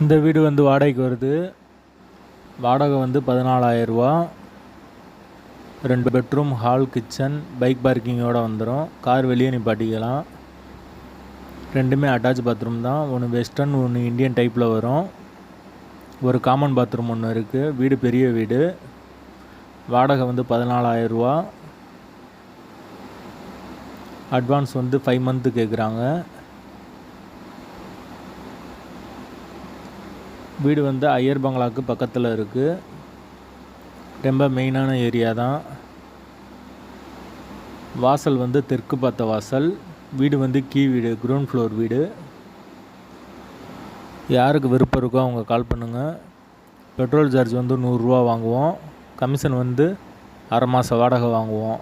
இந்த வீடு வந்து வாடகைக்கு வருது. வாடகை வந்து 14,000 ரூபா. 2 பெட்ரூம், ஹால், கிச்சன், பைக் பார்க்கிங்கோடு வந்துடும். கார் வெளியே நிப்பாட்டிக்கலாம். ரெண்டுமே அட்டாச் பாத்ரூம் தான். ஒன்று வெஸ்டர்ன், ஒன்று இந்தியன் டைப்பில் வரும். ஒரு காமன் பாத்ரூம் ஒன்று இருக்குது. வீடு பெரிய வீடு. வாடகை வந்து 14,000 ரூபா. அட்வான்ஸ் வந்து 5 மந்த்து கேட்குறாங்க. வீடு வந்து ஐயர் பங்களாவுக்கு பக்கத்தில் இருக்குது. ரொம்ப மெயினான ஏரியா தான். வாசல் வந்து தெற்கு பார்த்த வாசல். வீடு வந்து கீ வீடு, கிரவுண்ட் ஃப்ளோர் வீடு. யாருக்கு விருப்பம் இருக்கோ அவங்க கால் பண்ணுங்கள். பெட்ரோல் சார்ஜ் வந்து 100 ரூபா வாங்குவோம். கமிஷன் வந்து அரை மாத வாடகை வாங்குவோம்.